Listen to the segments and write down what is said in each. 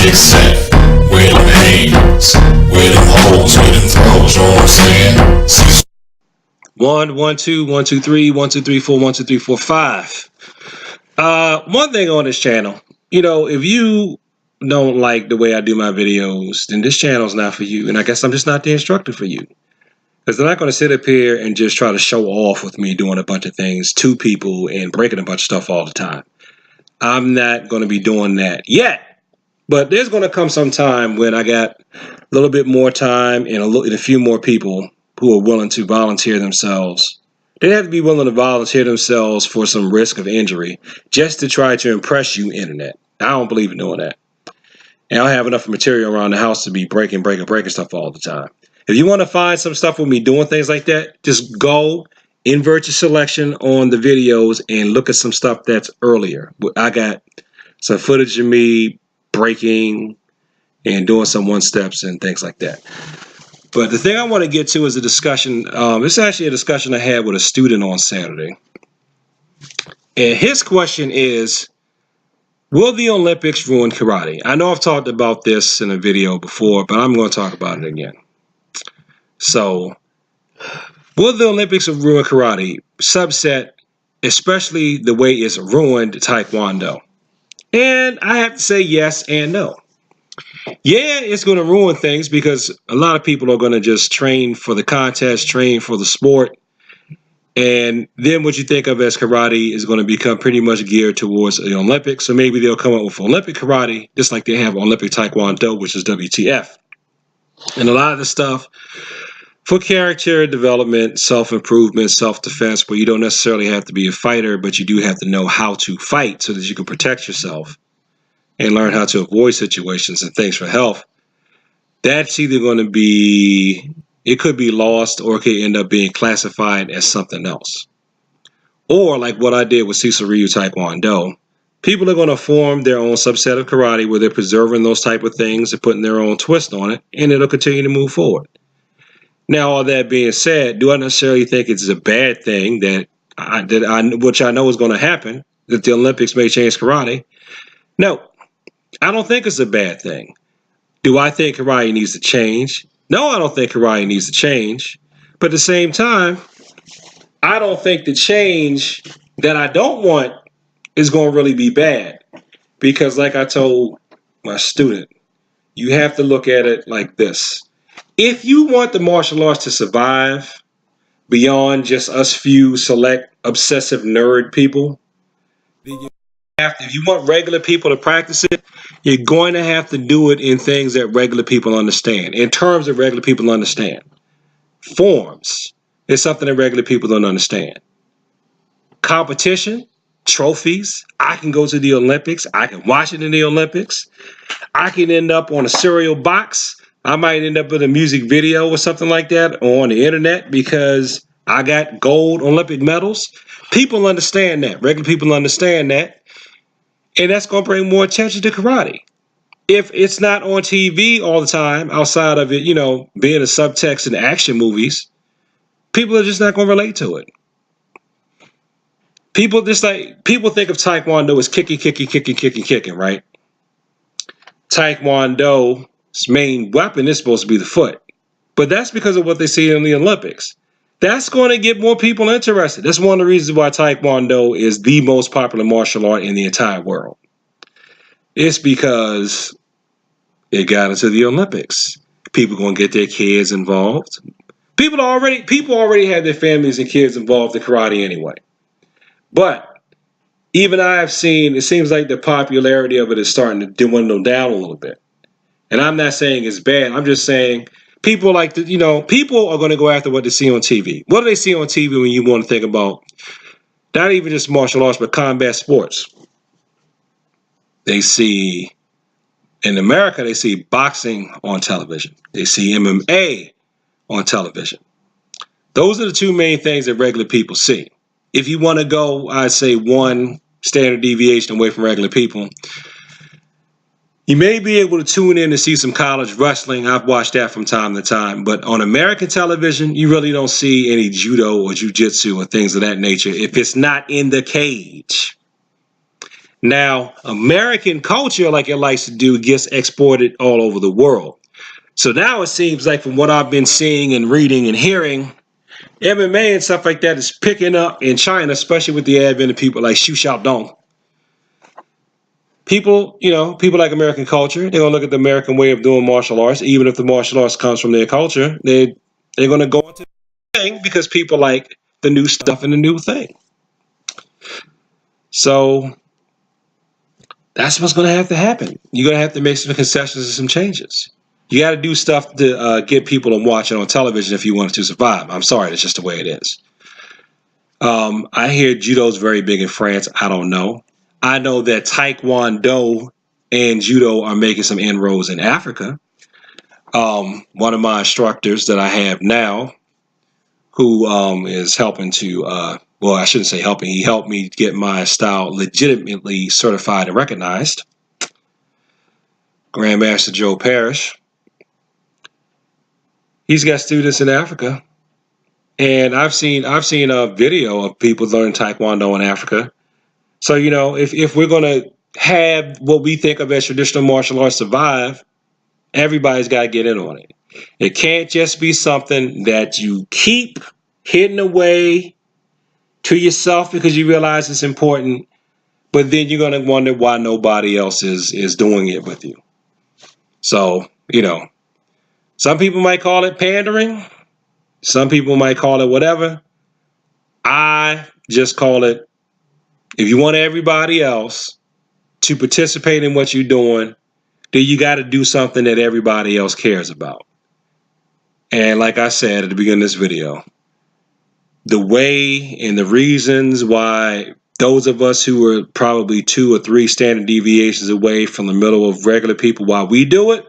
get set. Where them haters, where them hoes, where them throws, you know what I'm saying? Cecil. 1, 1, 2, 1, 2, 3, 1, 2, 3, 4, 1, 2, 3, 4, 5. One thing on this channel, if you don't like the way I do my videos, then this channel is not for you. And I guess I'm just not the instructor for you. Because they're not going to sit up here and just try to show off with me doing a bunch of things to people and breaking a bunch of stuff all the time. I'm not going to be doing that yet. But there's going to come some time when I got a little bit more time and a few more people who are willing to volunteer themselves. They have to be willing to volunteer themselves for some risk of injury just to try to impress you, internet. I don't believe in doing that. And I have enough material around the house to be breaking stuff all the time. If you want to find some stuff with me doing things like that, just go invert your selection on the videos and look at some stuff that's earlier. I got some footage of me breaking and doing some one steps and things like that. But the thing I want to get to is a discussion. It's actually a discussion I had with a student on Saturday. And his question is, will the Olympics ruin karate? I know I've talked about this in a video before, but I'm going to talk about it again. So, will the Olympics ruin karate? Subset, especially the way it's ruined Taekwondo. And I have to say yes and no. Yeah, it's going to ruin things because a lot of people are going to just train for the contest, train for the sport. And then what you think of as karate is going to become pretty much geared towards the Olympics. So maybe they'll come up with Olympic karate, just like they have Olympic Taekwondo, which is WTF. And a lot of the stuff for character development, self-improvement, self-defense, where you don't necessarily have to be a fighter, but you do have to know how to fight so that you can protect yourself and learn how to avoid situations and things for health. That's either going to be, it could be lost or it could end up being classified as something else. Or like what I did with Cecil Taekwondo, people are going to form their own subset of karate where they're preserving those type of things and putting their own twist on it, and it'll continue to move forward. Now, all that being said, do I necessarily think it's a bad thing which I know is going to happen, that the Olympics may change karate? No, I don't think it's a bad thing. Do I think karate needs to change? No, I don't think karate needs to change. But at the same time, I don't think the change that I don't want is going to really be bad. Because like I told my student, you have to look at it like this. If you want the martial arts to survive beyond just us few select obsessive nerd people, if you want regular people to practice it, you're going to have to do it in things that regular people understand, in terms that regular people understand. Forms is something that regular people don't understand. Competition, trophies, I can go to the Olympics, I can watch it in the Olympics, I can end up on a cereal box, I might end up with a music video or something like that on the internet because I got gold Olympic medals. People understand that. Regular people understand that. And that's going to bring more attention to karate. If it's not on TV all the time, outside of it, being a subtext in action movies, people are just not going to relate to it. People think of Taekwondo as kicking, right? Taekwondo's main weapon is supposed to be the foot. But that's because of what they see in the Olympics. That's going to get more people interested. That's one of the reasons why Taekwondo is the most popular martial art in the entire world. It's because it got into the Olympics. People are going to get their kids involved. People already have their families and kids involved in karate anyway. But even I have seen, it seems like the popularity of it is starting to dwindle down a little bit. And I'm not saying it's bad. I'm just saying people people are going to go after what they see on TV. What do they see on TV when you want to think about not even just martial arts, but combat sports? They see, in America, they see boxing on television. They see MMA on television. Those are the two main things that regular people see. If you want to go, I'd say one standard deviation away from regular people, you may be able to tune in and see some college wrestling. I've watched that from time to time. But on American television, you really don't see any judo or jiu-jitsu or things of that nature if it's not in the cage. Now, American culture, like it likes to do, gets exported all over the world. So now it seems like, from what I've been seeing and reading and hearing, MMA and stuff like that is picking up in China, especially with the advent of people like Xu Xiaodong. People like American culture. They're gonna look at the American way of doing martial arts, even if the martial arts comes from their culture. They're gonna go into the thing because people like the new stuff and the new thing. So that's what's gonna have to happen. You're gonna have to make some concessions and some changes. You got to do stuff to get people to watch it on television if you want it to survive. I'm sorry, that's just the way it is. I hear judo's very big in France. I don't know. I know that Taekwondo and judo are making some inroads in Africa. One of my instructors that I have now, who is helping to, well, I shouldn't say helping, he helped me get my style legitimately certified and recognized, Grandmaster Joe Parrish. He's got students in Africa, and I've seen a video of people learning Taekwondo in Africa. So, if we're going to have what we think of as traditional martial arts survive, everybody's got to get in on it. It can't just be something that you keep hidden away to yourself because you realize it's important, but then you're going to wonder why nobody else is doing it with you. So, some people might call it pandering. Some people might call it whatever. I just call it, if you want everybody else to participate in what you're doing, then you got to do something that everybody else cares about. And like I said at the beginning of this video, the way and the reasons why those of us who are probably 2 or 3 standard deviations away from the middle of regular people, while we do it,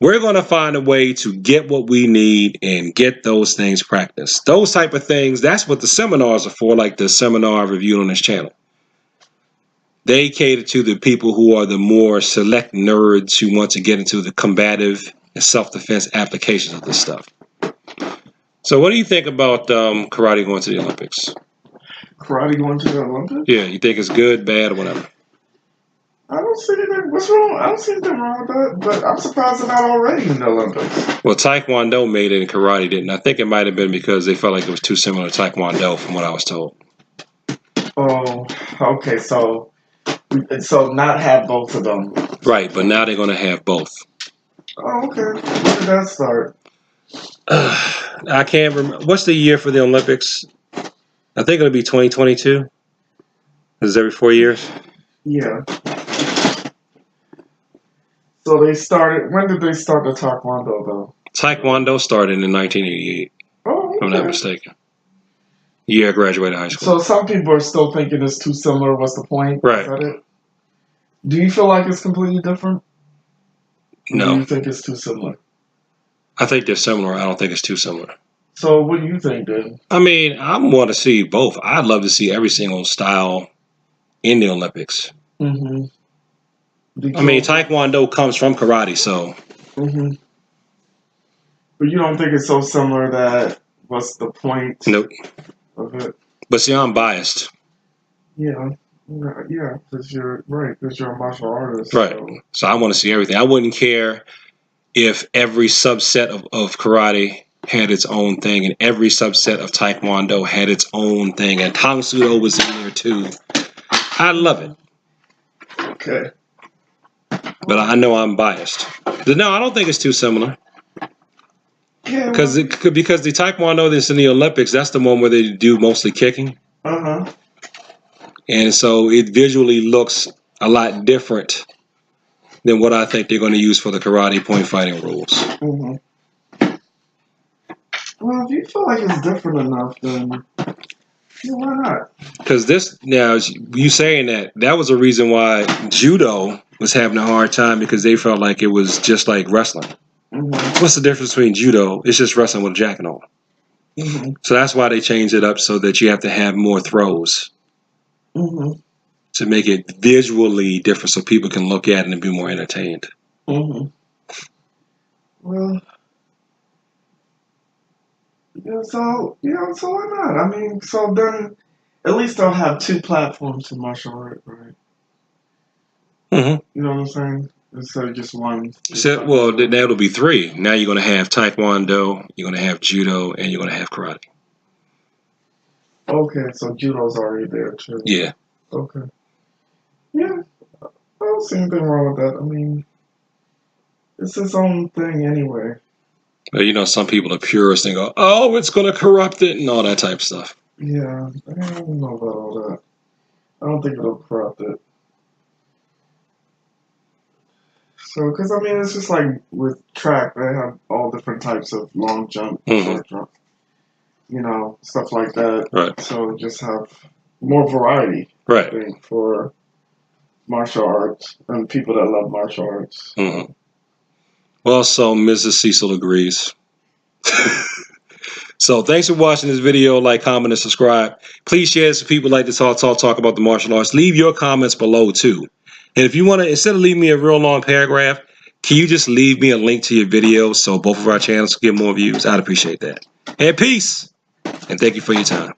we're going to find a way to get what we need and get those things practiced. Those type of things, that's what the seminars are for, like the seminar I've reviewed on this channel. They cater to the people who are the more select nerds who want to get into the combative and self-defense applications of this stuff. So what do you think about karate going to the Olympics? Karate going to the Olympics? Yeah, you think it's good, bad, or whatever? I don't see anything. What's wrong? I don't see anything wrong with that. But I'm surprised they're not already in the Olympics. Well, Taekwondo made it and karate didn't. I think it might have been because they felt like it was too similar to Taekwondo, from what I was told. Oh, okay. So not have both of them. Right, but now they're going to have both. Oh, okay. When did that start? I can't remember. What's the year for the Olympics? I think it'll be 2022. Is it every 4 years? Yeah. So they started. When did they start the Taekwondo though? Taekwondo started in 1988. Oh, okay. If I'm not mistaken. Year I graduated high school. So some people are still thinking it's too similar. What's the point? Right. Is that it? Do you feel like it's completely different? No. Do you think it's too similar? I think they're similar. I don't think it's too similar. So what do you think, then? I mean, I want to see both. I'd love to see every single style in the Olympics. Mm-hmm. I mean, Taekwondo comes from karate, so. Mm-hmm. But you don't think it's so similar that what's the point? Nope. Of it? But see, I'm biased. Yeah, because you're right. Because you're a martial artist. Right. So I want to see everything. I wouldn't care if every subset of karate had its own thing, and every subset of Taekwondo had its own thing, and Tang Sudo was in there too. I love it. Okay. But I know I'm biased. But no, I don't think it's too similar. Yeah. Because the Taekwondo that's in the Olympics, that's the one where they do mostly kicking. Uh-huh. And so it visually looks a lot different than what I think they're going to use for the karate point fighting rules. Mm-hmm. Well, if you feel like it's different enough, then why not? Because you saying that was a reason why judo was having a hard time, because they felt like it was just like wrestling. Mm-hmm. What's the difference between judo? It's just wrestling with a jacket on. Mm-hmm. So that's why they changed it up, so that you have to have more throws. Mm-hmm. To make it visually different, so people can look at it and be more entertained. Mm-hmm. Well, so why not? I mean, so then at least they'll have 2 platforms for martial art, right? Mm-hmm. You know what I'm saying? Instead of just one. So, well, that'll be 3. Now you're going to have Taekwondo, you're going to have Judo, and you're going to have Karate. Okay, so judo's already there too. Yeah. Okay. Yeah, I don't see anything wrong with that. I mean, it's his own thing anyway. But you know, some people are purists and go, "Oh, it's going to corrupt it," and all that type of stuff. Yeah, I don't know about all that. I don't think it'll corrupt it. So, because I mean, it's just like with track, they have all different types of long jump, short jump, you know, stuff like that. Right. So, just have more variety, Right. I think, for martial arts and people that love martial arts. Mm-hmm. Well, so Mrs. Cecil agrees. So thanks for watching this video. Like, comment, and subscribe. Please share this with people like to talk about the martial arts. Leave your comments below too. And if you want to, instead of leaving me a real long paragraph, can you just leave me a link to your video so both of our channels can get more views? I'd appreciate that. And peace. And thank you for your time.